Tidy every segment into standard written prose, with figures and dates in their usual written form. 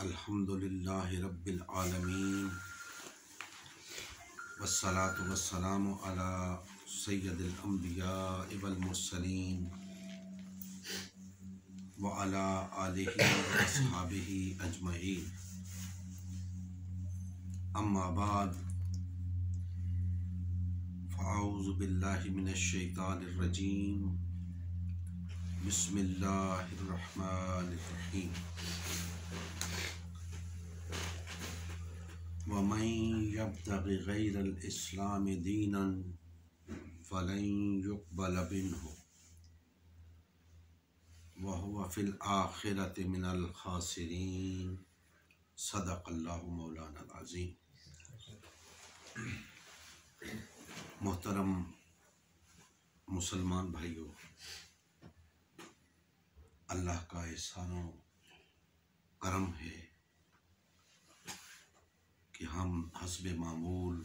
अल्हम्दुलिल्लाहि रब्बिल आलमीन वस्सलातु वस्सलामु अला सय्यदिल अंबिया वल मुरसलीन व अला आलिहि व अस्हाबिहि अजमईन। अम्मा बाद फ़अऊज़ु बिल्लाहि मिनश शैतानिर रजीम। बिस्मिल्लाहिर रहमानिर रहीम। वमन यब्तगि गैरल इस्लाम दीनन फलन युक़बल मिन्हु व हुवा फ़िल आखिरति मिनल खासिरीन। सदक़ल्लाहु मौलाना अज़ीम। मोहतरम मुसलमान भाइयों, अल्लाह का एहसान करम है कि हम हस्बे मामूल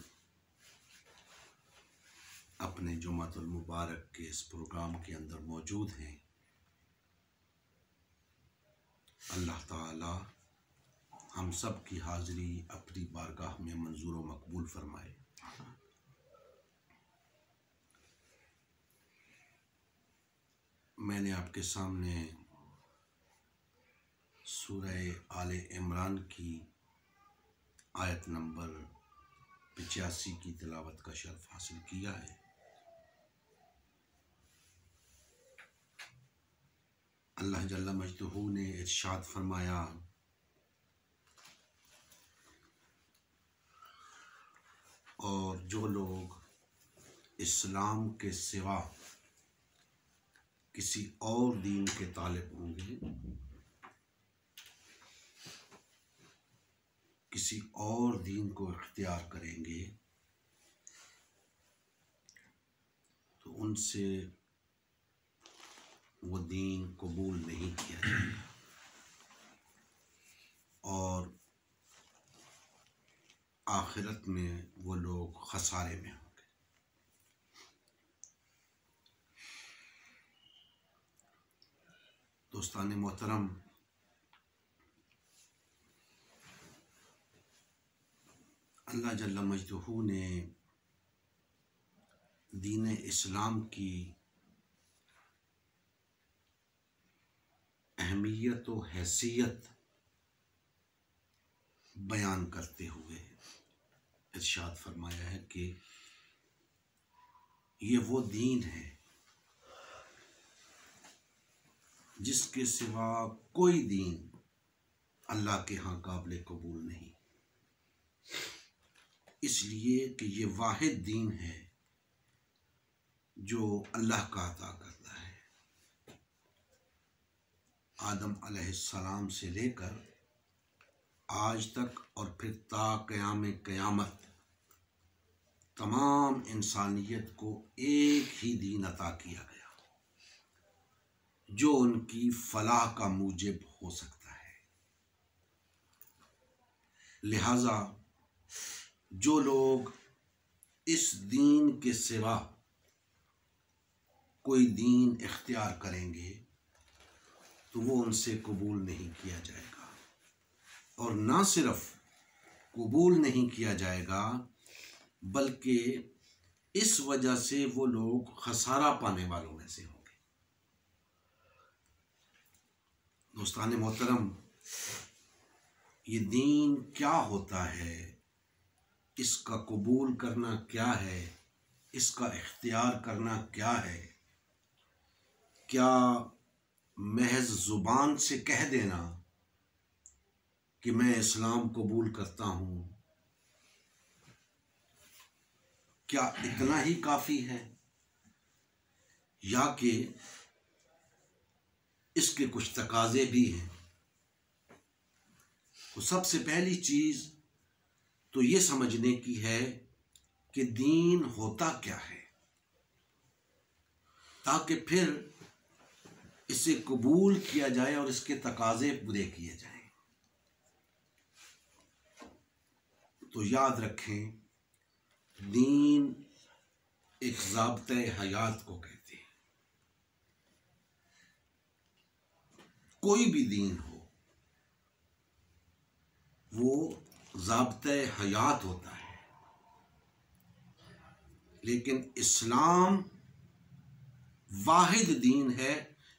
अपने जुमातुल मुबारक के इस प्रोग्राम के अंदर मौजूद हैं। अल्लाह ताला हम सब की हाज़िरी अपनी बारगाह में मंजूर व मकबूल फरमाए। मैंने आपके सामने सूरह आले इमरान की आयत नंबर 85 की तिलावत का शर्फ हासिल किया है। अल्लाह जल्ला मजदूहू ने इरशाद फरमाया, और जो लोग इस्लाम के सिवा किसी और दीन के तालिब होंगे, किसी और दीन को इख्तियार करेंगे, तो उनसे वो दीन कबूल नहीं किया जाएगा और आखिरत में वो लोग खसारे में होंगे। दोस्तान मोहतरम, अल्लाह जल्ला मजदूहू ने दीन इस्लाम की अहमियत व हैसियत बयान करते हुए इरशाद फरमाया है कि ये वो दीन है जिसके सिवा कोई दीन अल्लाह के यहाँ काबिल कबूल नहीं, इसलिए कि ये वाहिद दीन है जो अल्लाह का अता करता है। आदम अलैहिस्सलाम से लेकर आज तक और फिर ता क़यामत तमाम इंसानियत को एक ही दीन अता किया गया जो उनकी फलाह का मूजिब हो सकता है। लिहाजा जो लोग इस दीन के सिवा कोई दीन इख्तियार करेंगे तो वो उनसे कबूल नहीं किया जाएगा, और ना सिर्फ कबूल नहीं किया जाएगा बल्कि इस वजह से वो लोग खसारा पाने वालों में से होंगे। दोस्तान मोहतरम, ये दीन क्या होता है, इसका कबूल करना क्या है, इसका इख्तियार करना क्या है? क्या महज ज़ुबान से कह देना कि मैं इस्लाम कबूल करता हूँ, क्या इतना ही काफ़ी है, या कि इसके कुछ तकाज़े भी हैं? तो सबसे पहली चीज़ तो ये समझने की है कि दीन होता क्या है, ताकि फिर इसे कबूल किया जाए और इसके तकाज़े पूरे किए जाएं। तो याद रखें, दीन एक ज़ाब्ते हयात को कहते हैं। कोई भी दीन हो, वो ज़ाब्ते हयात होता है। लेकिन इस्लाम वाहिद दीन है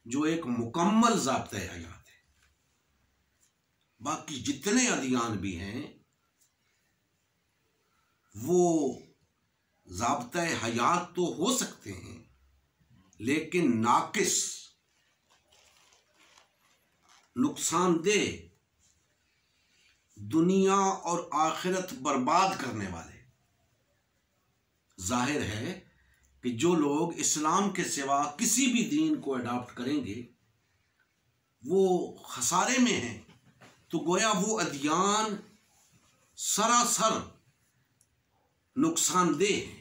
जो एक मुकम्मल ज़ाब्ते हयात है। बाकी जितने अदियान भी हैं वो ज़ाब्ते हयात तो हो सकते हैं लेकिन नाकिस, नुकसानदेह, दुनिया और आखिरत बर्बाद करने वाले। जाहिर है कि जो लोग इस्लाम के सिवा किसी भी दीन को अडॉप्ट करेंगे वो खसारे में हैं। तो गोया वो अदियान सरासर नुकसानदेह हैं।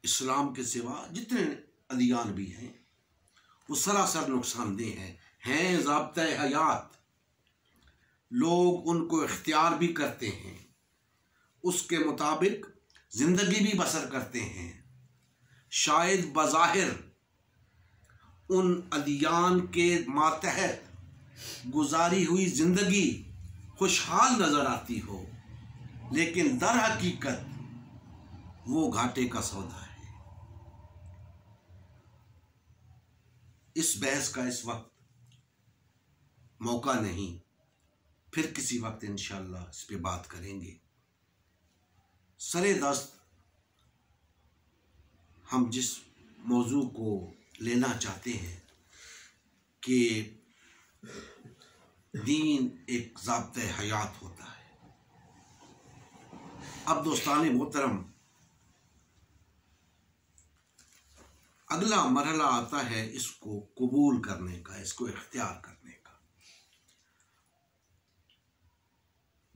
इस्लाम के सिवा जितने अदियान भी हैं वो सरासर नुकसानदेह हैं ज़ाब्ते हयात। लोग उनको इख्तियार भी करते हैं, उसके मुताबिक ज़िंदगी भी बसर करते हैं। शायद बज़ाहिर उन अदियान के मातहत गुजारी हुई ज़िंदगी खुशहाल नज़र आती हो, लेकिन दर हकीकत वो घाटे का सौदा है। इस बहस का इस वक्त मौका नहीं, फिर किसी वक्त इंशाअल्लाह इस पे बात करेंगे। सरे दस्त हम जिस मौजू को लेना चाहते हैं कि दीन एक ज़ाब्ते हयात होता है। अब दोस्तान मोहतरम, अगला मरहला आता है इसको कबूल करने का, इसको इख्तियार करने का।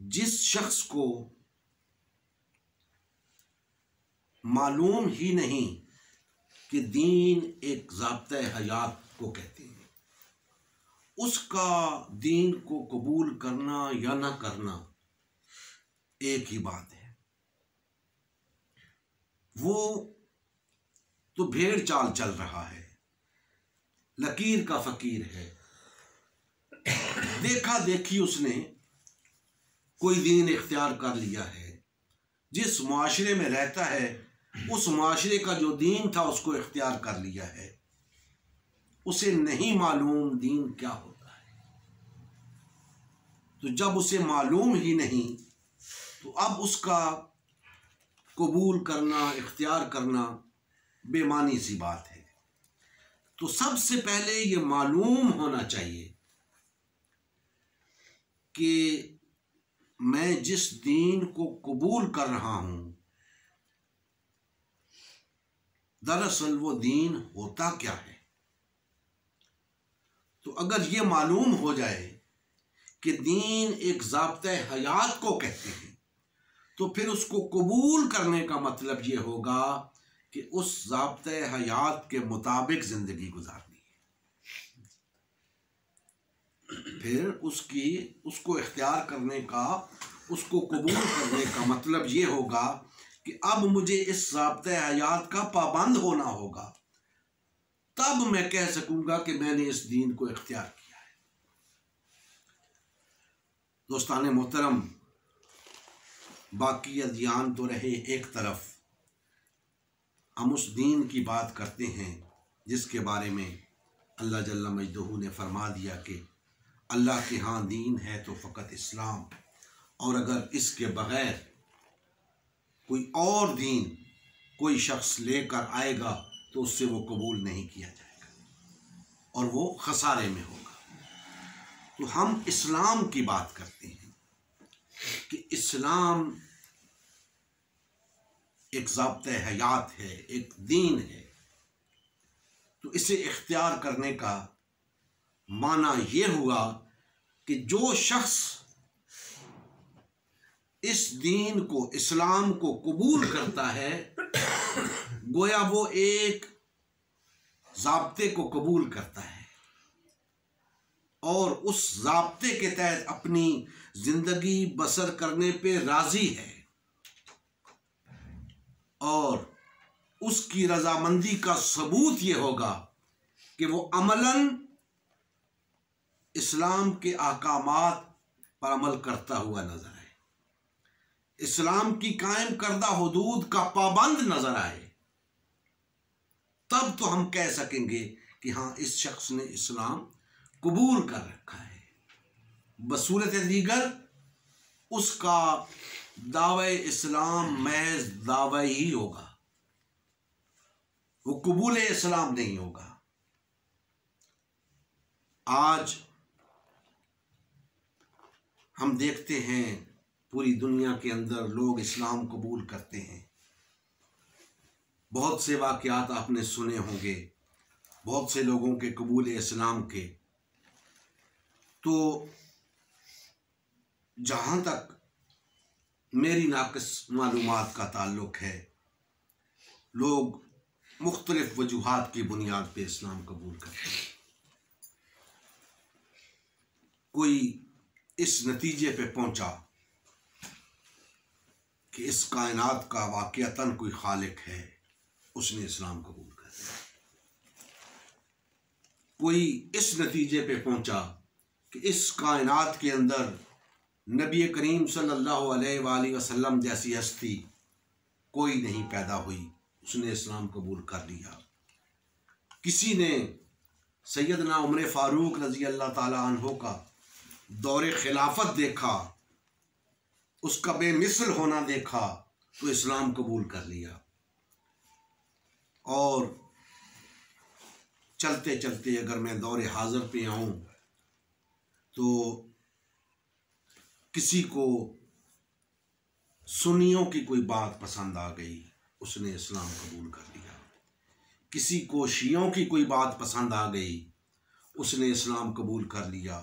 जिस शख्स को मालूम ही नहीं कि दीन एक ज़ाब्ते हयात को कहते हैं, उसका दीन को कबूल करना या ना करना एक ही बात है। वो तो भेड़ चाल चल रहा है, लकीर का फकीर है। देखा देखी उसने कोई दीन इख्तियार कर लिया है। जिस मुआशरे में रहता है उस मुआशरे का जो दीन था उसको इख्तियार कर लिया है। उसे नहीं मालूम दीन क्या होता है। तो जब उसे मालूम ही नहीं तो अब उसका कबूल करना, इख्तियार करना बेमानी सी बात है। तो सबसे पहले ये मालूम होना चाहिए कि मैं जिस दीन को कबूल कर रहा हूं दरअसल वो दीन होता क्या है। तो अगर ये मालूम हो जाए कि दीन एक ज़ाब्ते हयात को कहते हैं तो फिर उसको कबूल करने का मतलब ये होगा कि उस ज़ाब्ते हयात के मुताबिक ज़िंदगी गुजारनी है। फिर उसको इख्तियार करने का, उसको कबूल करने का मतलब ये होगा कि अब मुझे इस ज़ाब्ते हयात का पाबंद होना होगा, तब मैं कह सकूंगा कि मैंने इस दीन को इख्तियार किया है। दोस्तान मोहतरम, बाकी अदियान तो रहे एक तरफ, हम उस दीन की बात करते हैं जिसके बारे में अल्लाह जल्ला मजदहू ने फरमा दिया कि अल्लाह के यहाँ दीन है तो फ़कत इस्लाम, और अगर इसके बग़ैर कोई और दीन कोई शख्स लेकर आएगा तो उससे वो कबूल नहीं किया जाएगा और वो खसारे में होगा। तो हम इस्लाम की बात करते हैं कि इस्लाम एक ज़ाब्ते हयात है, एक दीन है। तो इसे इख्तियार करने का माना ये हुआ कि जो शख्स इस दीन को, इस्लाम को कबूल करता है, गोया वो एक ज़ाब्ते को कबूल करता है और उस ज़ाब्ते के तहत अपनी ज़िंदगी बसर करने पे राज़ी है और उसकी रजामंदी का सबूत ये होगा कि वो अमलन इस्लाम के अहकामात पर अमल करता हुआ नजर आए, इस्लाम की कायम करदा हुदूद का पाबंद नजर आए, तब तो हम कह सकेंगे कि हाँ, इस शख्स ने इस्लाम कबूल कर रखा है। बसूरत दीगर उसका दावे इस्लाम महज दावा ही होगा, वो कबूल इस्लाम नहीं होगा। आज हम देखते हैं पूरी दुनिया के अंदर लोग इस्लाम कबूल करते हैं। बहुत से वाक़यात आपने सुने होंगे, बहुत से लोगों के कबूल इस्लाम के। तो जहाँ तक मेरी नाक़िस मालूमात का ताल्लुक़ है, लोग मुख्तलिफ वजूहात की बुनियाद पे इस्लाम कबूल करते हैं। कोई इस नतीजे पे पहुंचा कि इस कायनात का वाक़ियतन कोई खालिक है, उसने इस्लाम कबूल कर लिया। कोई इस नतीजे पे पहुंचा कि इस कायनात के अंदर नबी करीम सल्लल्लाहु अलैहि वसल्लम जैसी हस्ती कोई नहीं पैदा हुई, उसने इस्लाम कबूल कर लिया। किसी ने सैयदना उमर फ़ारूक रज़ी अल्लाह ताला अन्हो का दौरे खिलाफत देखा, उसका बेमिसल होना देखा, तो इस्लाम कबूल कर लिया। और चलते चलते अगर मैं दौरे हाज़िर पे आऊँ तो किसी को सुन्नियों की कोई बात पसंद आ गई, उसने इस्लाम कबूल कर लिया। किसी को शियों की कोई बात पसंद आ गई, उसने इस्लाम कबूल कर लिया।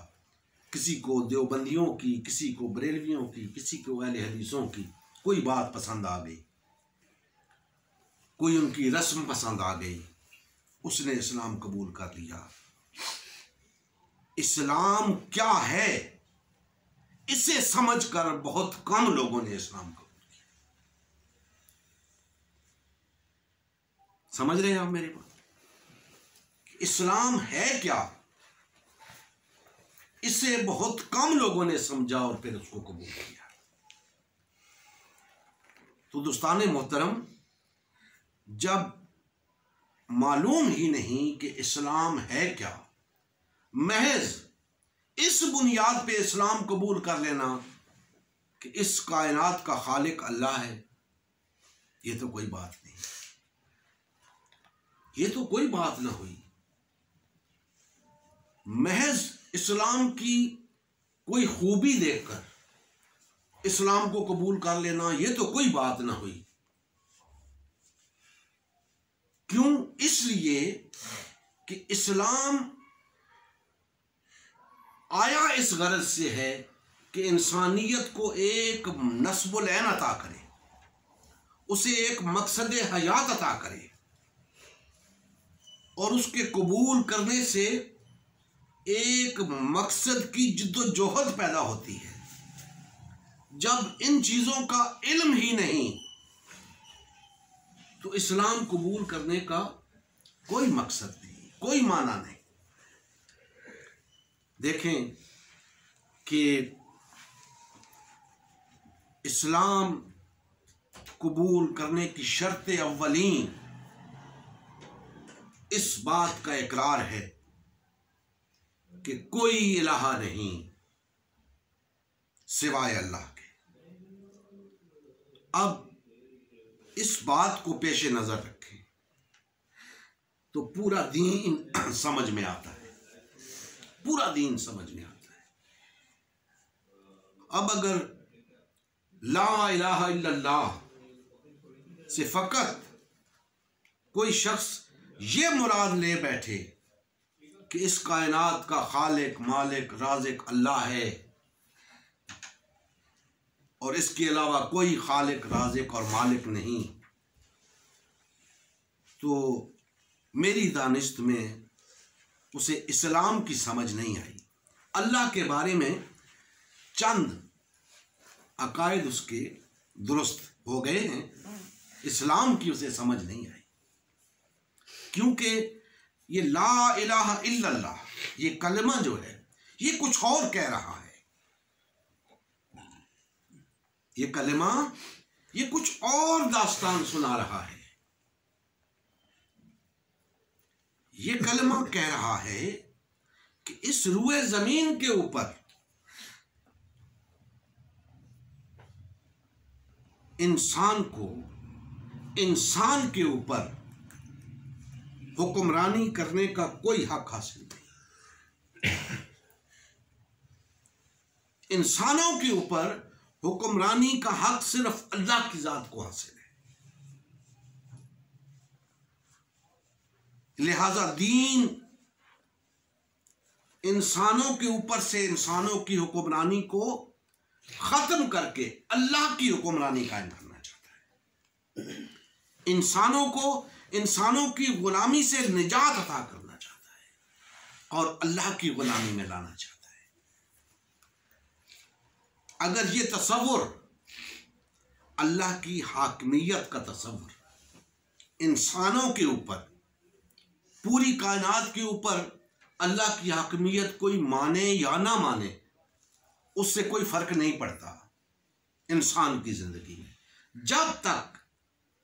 किसी को देवबंदियों की, किसी को बरेलवियों की, किसी को अहले हदीसों की कोई बात पसंद आ गई, कोई उनकी रस्म पसंद आ गई, उसने इस्लाम कबूल कर लिया। इस्लाम क्या है, इसे समझकर बहुत कम लोगों ने इस्लाम कबूल किया। समझ रहे हैं आप मेरी बात? इस्लाम है क्या, इसे बहुत कम लोगों ने समझा और फिर उसको कबूल किया। तो दोस्ताने मोहतरम, जब मालूम ही नहीं कि इस्लाम है क्या, महज इस बुनियाद पे इस्लाम कबूल कर लेना कि इस कायनात का खालिक अल्लाह है, ये तो कोई बात नहीं, ये तो कोई बात ना हुई। महज इस्लाम की कोई खूबी देखकर इस्लाम को कबूल कर लेना, ये तो कोई बात ना हुई। क्यों? इसलिए कि इस्लाम आया इस गरज से है कि इंसानियत को एक नस्बुल ऐन अता करे, उसे एक मकसद हयात अता करे, और उसके कबूल करने से एक मकसद की जिद्दोजहद पैदा होती है। जब इन चीज़ों का इल्म ही नहीं तो इस्लाम कबूल करने का कोई मकसद नहीं, कोई माना नहीं। देखें कि इस्लाम कबूल करने की शर्त अव्वलीन इस बात का इकरार है कि कोई इलाहा नहीं सिवाय अल्लाह के। अब इस बात को पेश नजर रखें तो पूरा दीन समझ में आता है, पूरा दीन समझ में आता है। अब अगर ला इलाहा इल्लल्लाह से फकत कोई शख्स ये मुराद ले बैठे कि इस कायनात का खालिक, मालिक, राज़िक अल्लाह है और इसके अलावा कोई खालिक, राज़िक और मालिक नहीं, तो मेरी दानिश्त में उसे इस्लाम की समझ नहीं आई। अल्लाह के बारे में चंद अकायद उसके दुरुस्त हो गए हैं, इस्लाम की उसे समझ नहीं आई। क्योंकि ये ला इलाहा इल्लल्लाह, ये कलमा जो है, ये कुछ और कह रहा है। ये कलमा ये कुछ और दास्तान सुना रहा है। ये कलमा कह रहा है कि इस रूए जमीन के ऊपर इंसान को इंसान के ऊपर हुक्मरानी करने का कोई हक हासिल नहीं। इंसानों के ऊपर हुक्मरानी का हक सिर्फ अल्लाह की जात को हासिल है। लिहाजा दीन इंसानों के ऊपर से इंसानों की हुक्मरानी को खत्म करके अल्लाह की हुक्मरानी कायम करना चाहता है। इंसानों को इंसानों की गुलामी से निजात अता करना चाहता है और अल्लाह की गुलामी में लाना चाहता है। अगर ये तसव्वुर अल्लाह की हाकमियत का तसव्वुर इंसानों के ऊपर पूरी कायनात के ऊपर अल्लाह की हाकमियत कोई माने या ना माने उससे कोई फर्क नहीं पड़ता इंसान की जिंदगी में, जब तक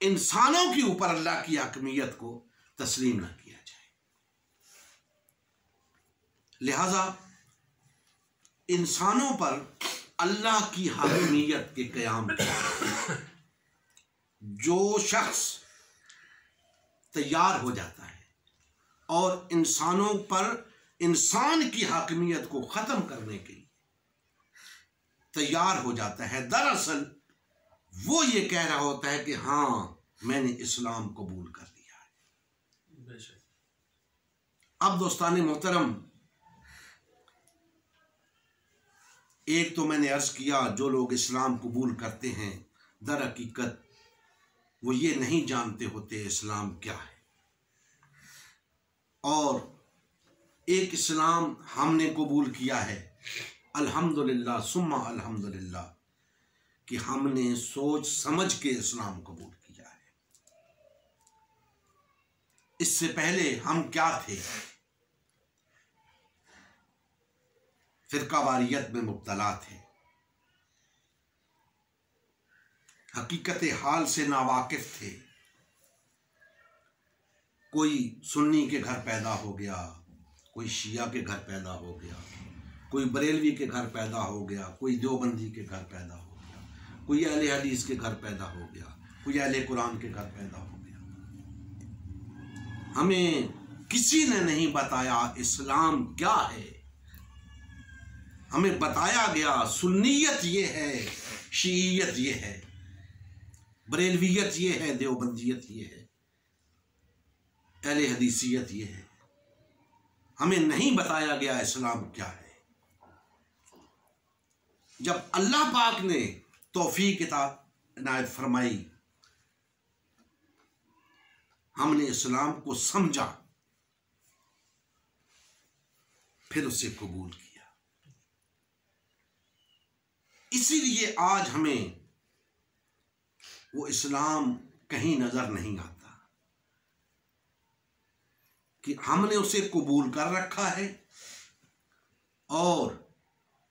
इंसानों के ऊपर अल्लाह की हाकमियत को तस्लीम न किया जाए। लिहाजा इंसानों पर अल्लाह की हाकमियत के क़याम जो शख्स तैयार हो जाता है और इंसानों पर इंसान की हाकमियत को ख़त्म करने के लिए तैयार हो जाता है, दरअसल वो ये कह रहा होता है कि हाँ मैंने इस्लाम कबूल कर लिया है। अब दोस्तान मोहतरम, एक तो मैंने अर्ज किया जो लोग इस्लाम कबूल करते हैं दर हकीकत वो ये नहीं जानते होते इस्लाम क्या है, और एक इस्लाम हमने कबूल किया है अल्हम्दुलिल्लाह सुम्मा अल्हम्दुलिल्लाह कि हमने सोच समझ के इस्लाम कबूल किया है। इससे पहले हम क्या थे? फिरकावारियत में मुब्तला थे, हकीकत हाल से नावाकिफ थे। कोई सुन्नी के घर पैदा हो गया, कोई शिया के घर पैदा हो गया, कोई बरेलवी के घर पैदा हो गया, कोई देवबंदी के घर पैदा हो गया, कोई अहले हदीस के घर पैदा हो गया, कोई अहले कुरान के घर पैदा हो गया। हमें किसी ने नहीं बताया इस्लाम क्या है। हमें बताया गया सुन्नियत ये है, शीयत ये है, बरेलवियत ये है, देवबंदियत ये है, अहले हदीसियत ये है। हमें नहीं बताया गया इस्लाम क्या है। जब अल्लाह पाक ने तौफीक इनायत फरमाई, हमने इस्लाम को समझा, फिर उसे कबूल किया। इसीलिए आज हमें वो इस्लाम कहीं नजर नहीं आता कि हमने उसे कबूल कर रखा है और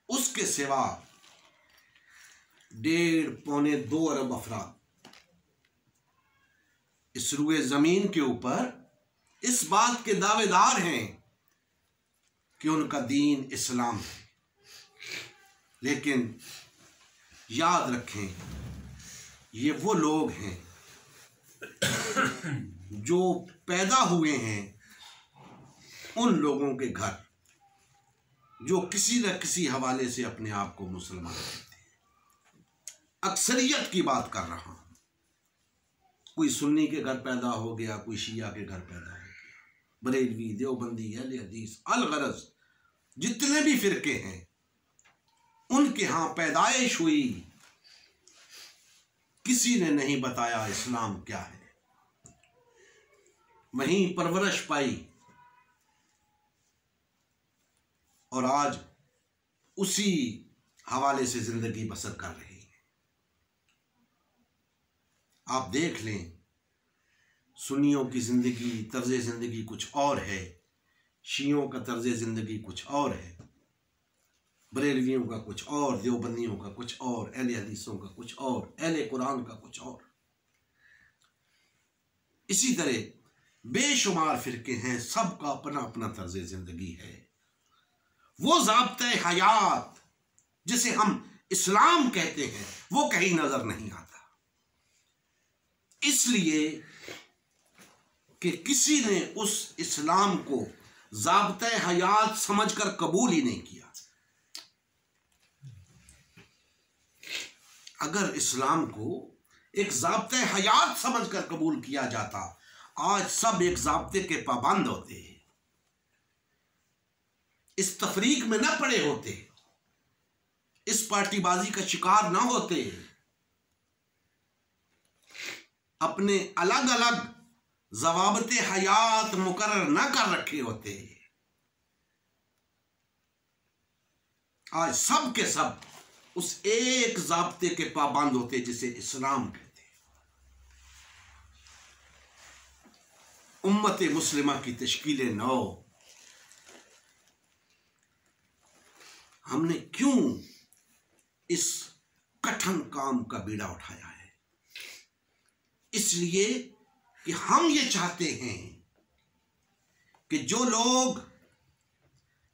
उसके सिवा 1.5-2 अरब अफराद इस रुए जमीन के ऊपर इस बात के दावेदार हैं कि उनका दीन इस्लाम है। लेकिन याद रखें, ये वो लोग हैं जो पैदा हुए हैं उन लोगों के घर जो किसी न किसी हवाले से अपने आप को मुसलमान कहते हैं। अक्सरियत की बात कर रहा हूं। कोई सुन्नी के घर पैदा हो गया, कोई शिया के घर पैदा हो गया, बरेलवी, देवबंदी, अहले हदीस, अलगरज जितने भी फिरके हैं उनके यहाँ पैदाइश हुई, किसी ने नहीं बताया इस्लाम क्या है। वहीं परवरिश पाई और आज उसी हवाले से जिंदगी बसर कर रही है। आप देख लें, सुन्नियों की जिंदगी, तर्ज जिंदगी कुछ और है, शियों का तर्ज जिंदगी कुछ और है, बरेलवियों का कुछ और, देवबंदियों का कुछ और, अहले हदीसों का कुछ और, अहले कुरान का कुछ और। इसी तरह बेशुमार फिरके हैं, सबका अपना अपना तर्ज जिंदगी है। वो ज़ाब्ते हयात जिसे हम इस्लाम कहते हैं वो कहीं नजर नहीं आता, इसलिए कि किसी ने उस इस्लाम को ज़ाब्ते हयात समझकर कबूल ही नहीं किया। अगर इस्लाम को एक ज़ाब्ते हयात समझकर कबूल किया जाता, आज सब एक ज़ाब्ते के पाबंद होते, इस तफरीक में न पड़े होते, इस पार्टीबाजी का शिकार न होते, अपने अलग अलग ज़वाबिते हयात मुकर्रर न कर रखे होते। आज सब के सब उस एक ज़ाब्ते के पाबंद होते जिसे इस्लाम कहते हैं। उम्मत मुस्लिमा की तश्कील नौ हमने क्यों इस कठिन काम का बीड़ा उठाया है? इसलिए कि हम ये चाहते हैं कि जो लोग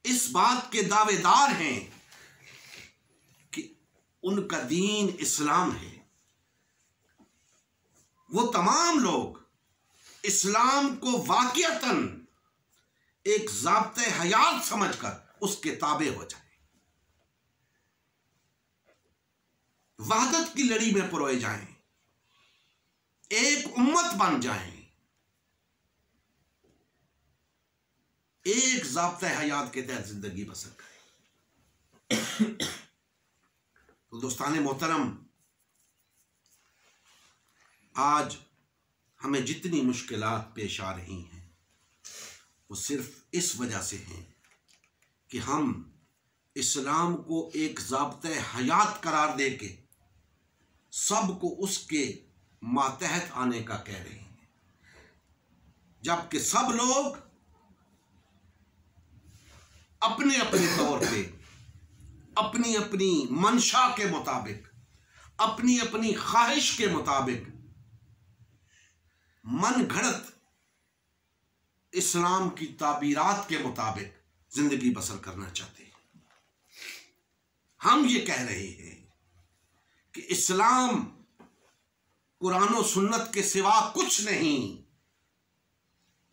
इस बात के दावेदार हैं कि उनका दीन इस्लाम है, वो तमाम लोग इस्लाम को वाक़ियतन एक ज़ाब्ते हयात समझकर उसके ताबे हो जाए, वहदत की लड़ी में परोए जाएं, एक उम्मत बन जाएं, एक ज़ाब्ते हयात के तहत जिंदगी बसर करें। तो दोस्ताने मोहतरम, आज हमें जितनी मुश्किलात पेश आ रही हैं वो सिर्फ इस वजह से हैं कि हम इस्लाम को एक ज़ाब्ते हयात करार दे के सबको उसके मातहत आने का कह रहे हैं, जबकि सब लोग अपने अपने तौर पे अपनी अपनी मंशा के मुताबिक, अपनी अपनी ख्वाहिश के मुताबिक मन घड़त इस्लाम की ताबीरात के मुताबिक जिंदगी बसर करना चाहते हैं। हम ये कह रहे हैं कि इस्लाम कुरान और सुन्नत के सिवा कुछ नहीं,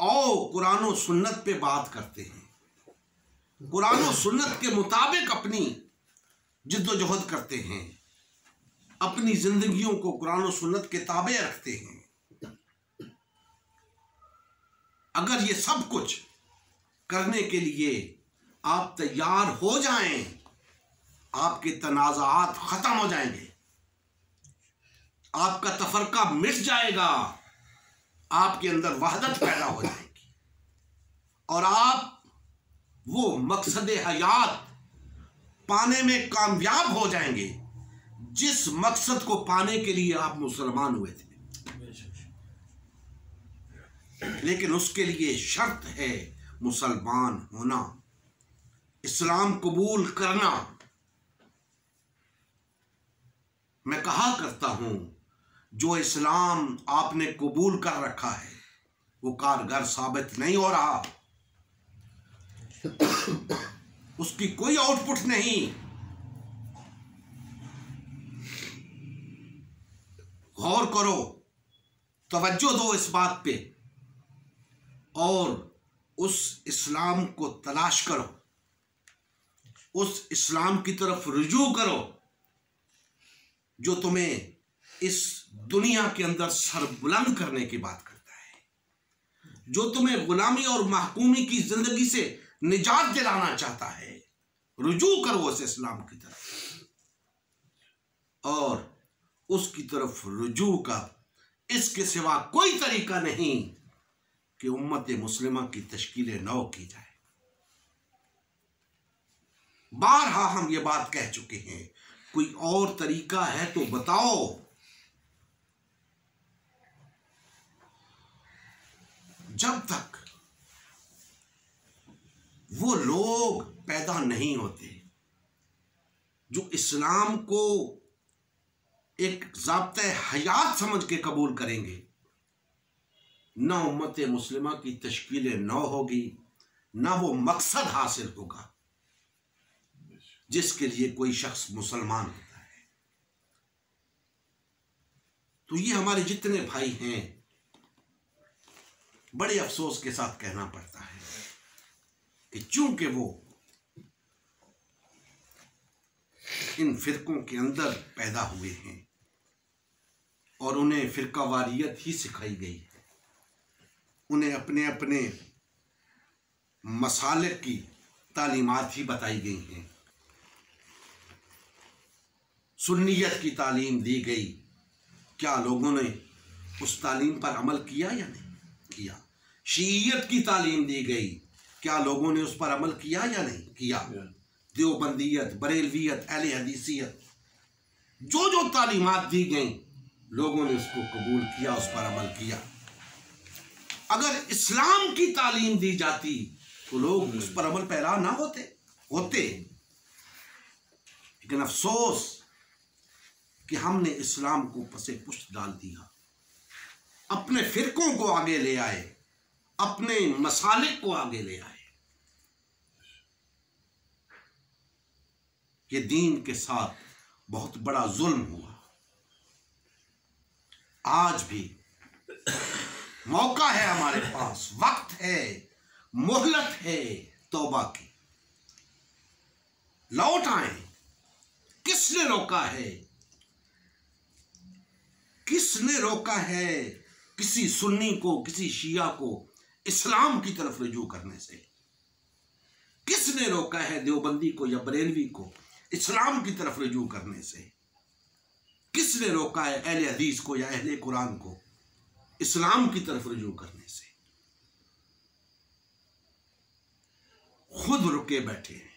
और कुरान और सुन्नत पे बात करते हैं, कुरान और सुन्नत के मुताबिक अपनी जिद्दोजहद करते हैं, अपनी जिंदगियों को कुरान और सुन्नत के ताबे रखते हैं। अगर ये सब कुछ करने के लिए आप तैयार हो जाएं, आपके तनाज़ात खत्म हो जाएंगे, आपका तफरका मिट जाएगा, आपके अंदर वहदत पैदा हो जाएगी और आप वो मकसद हयात पाने में कामयाब हो जाएंगे जिस मकसद को पाने के लिए आप मुसलमान हुए थे। लेकिन उसके लिए शर्त है मुसलमान होना, इस्लाम कबूल करना। मैं कहा करता हूं, जो इस्लाम आपने कबूल कर रखा है वो कारगर साबित नहीं हो रहा, उसकी कोई आउटपुट नहीं। गौर करो, तवज्जो दो इस बात पे और उस इस्लाम को तलाश करो, उस इस्लाम की तरफ रुजू करो जो तुम्हें इस दुनिया के अंदर सरबुलंद करने की बात करता है, जो तुम्हें गुलामी और महकूमी की जिंदगी से निजात दिलाना चाहता है। रुजू करो उस इस्लाम की तरफ, और उसकी तरफ रुजू का इसके सिवा कोई तरीका नहीं कि उम्मत मुस्लिमा की तश्कील नौ की जाए। बारहा हम ये बात कह चुके हैं, कोई और तरीका है तो बताओ। जब तक वो लोग पैदा नहीं होते जो इस्लाम को एक ज़ाब्ता हयात समझ के कबूल करेंगे, ना उम्मत मुस्लिमा की तश्कील नौ होगी, ना वो मकसद हासिल होगा जिसके लिए कोई शख्स मुसलमान होता है। तो ये हमारे जितने भाई हैं, बड़े अफसोस के साथ कहना पड़ता है कि चूंकि वो इन फिरकों के अंदर पैदा हुए हैं और उन्हें फिरकावारियत ही सिखाई गई है, उन्हें अपने अपने मसालिक की तालीमात ही बताई गई हैं, सुन्नियत की तालीम दी गई, क्या लोगों ने उस तालीम पर अमल किया या नहीं किया? शीयत की तालीम दी गई, क्या लोगों ने उस पर अमल किया या नहीं किया? देवबंदियत, बरेलवियत, अहले हदीसियत, जो जो तालीमात दी गई लोगों ने उसको कबूल किया, उस पर अमल किया। अगर इस्लाम की तालीम दी जाती तो लोग उस पर अमल पैरा ना होते। लेकिन अफसोस कि हमने इस्लाम को पसे पुष्ट डाल दिया, अपने फिरकों को आगे ले आए, अपने मसालिक को आगे ले आए। ये दीन के साथ बहुत बड़ा जुल्म हुआ। आज भी मौका है हमारे पास, वक्त है, मोहलत है तौबा की। लौट आए। किसने रोका है? किसने रोका है किसी सुन्नी को, किसी शिया को इस्लाम की तरफ रुजू करने से? किसने रोका है देवबंदी को या बरेलवी को इस्लाम की तरफ रुजू करने से? किसने रोका है अहले हदीस को या अहले कुरान को इस्लाम की तरफ रुजू करने से? खुद रुके बैठे हैं,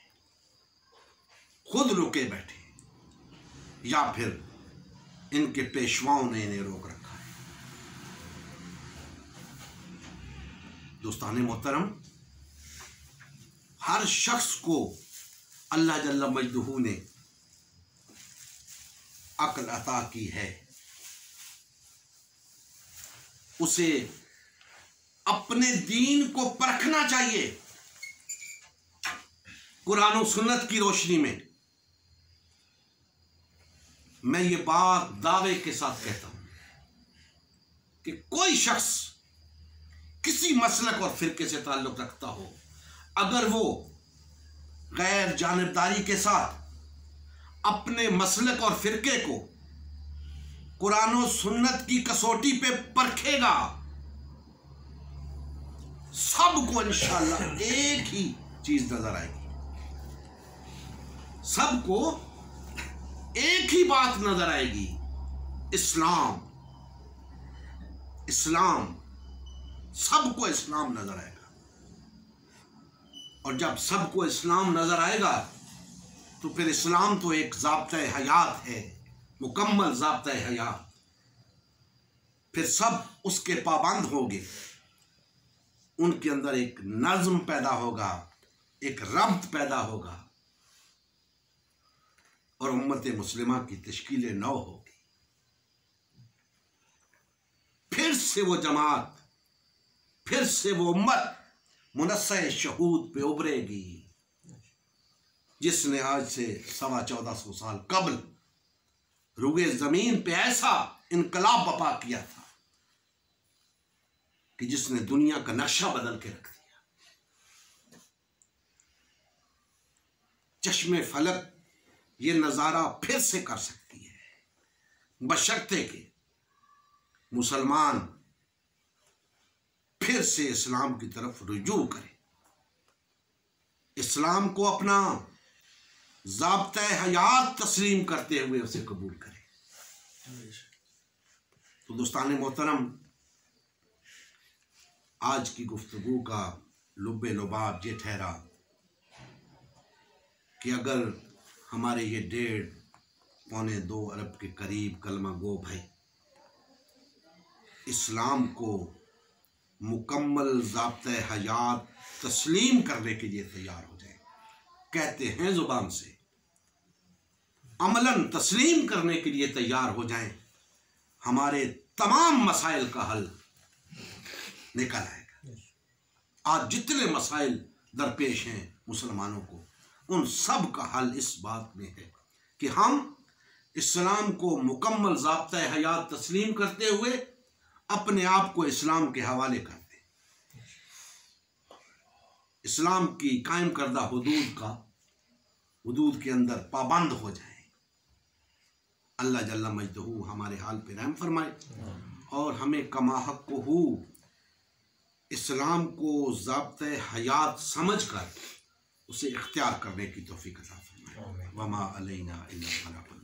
खुद रुके बैठे हैं, या फिर इनके पेशवाओं ने इन्हें रोक रखा है। दोस्ताने मोहतरम, हर शख्स को अल्लाह जल्ल मजदूहू ने अक्ल अता की है, उसे अपने दीन को परखना चाहिए कुरान और सुन्नत की रोशनी में। मैं ये बात दावे के साथ कहता हूं कि कोई शख्स किसी मसलक और फिरके से ताल्लुक रखता हो, अगर वो गैर जानिबदारी के साथ अपने मसलक और फिरके को कुरान और सुन्नत की कसौटी पे परखेगा, सबको इंशाअल्लाह एक ही चीज नजर आएगी, सबको एक ही बात नजर आएगी, इस्लाम। इस्लाम, सबको इस्लाम नजर आएगा। और जब सबको इस्लाम नजर आएगा तो फिर इस्लाम तो एक ज़ाब्ता हयात है, मुकम्मल ज़ाब्ता हयात। फिर सब उसके पाबंद होंगे, उनके अंदर एक नज़्म पैदा होगा, एक रब्त पैदा होगा और उम्मत मुस्लिमा की तश्कील नौ होगी। फिर से वो जमात, फिर से वो उम्मत मुनस्से शहूद पे उभरेगी, जिसने आज से 1450 साल कबल रुगे जमीन पे ऐसा इनकलाब बपा किया था कि जिसने दुनिया का नक्शा बदल के रख दिया। चश्मे फलक ये नज़ारा फिर से कर सकती है, बशर्ते के मुसलमान फिर से इस्लाम की तरफ रुजू करें, इस्लाम को अपना ज़ाब्ता हयात तस्लीम करते हुए उसे कबूल करें। तो दोस्तान मोहतरम, आज की गुफ्तगू का लुब्बे लुबाब ये ठहरा कि अगर हमारे ये 1.5-2 अरब के करीब कलमा गो भाई इस्लाम को मुकम्मल ज़ाब्ता हयात तस्लीम करने के लिए तैयार हो जाए, कहते हैं ज़ुबान से अमलन तस्लीम करने के लिए तैयार हो जाएं, हमारे तमाम मसाइल का हल निकल आएगा। आज जितने मसाइल दरपेश हैं मुसलमानों को, उन सब का हल इस बात में है कि हम इस्लाम को मुकम्मल ज़ाब्ता हयात तस्लीम करते हुए अपने आप को इस्लाम के हवाले कर दें, इस्लाम की कायम करदा हुदूद के अंदर पाबंद हो जाएं। अल्लाह जल्ला मजदहू हमारे हाल पे रहम फरमाए और हमें कमा हक़्क़ुहू इस्लाम को ज़ाब्ता हयात समझ कर उसे इख्तियार करने की तौफ़ीक़ अता फरमाए। वमा अलैना इल्ला अल बलाग।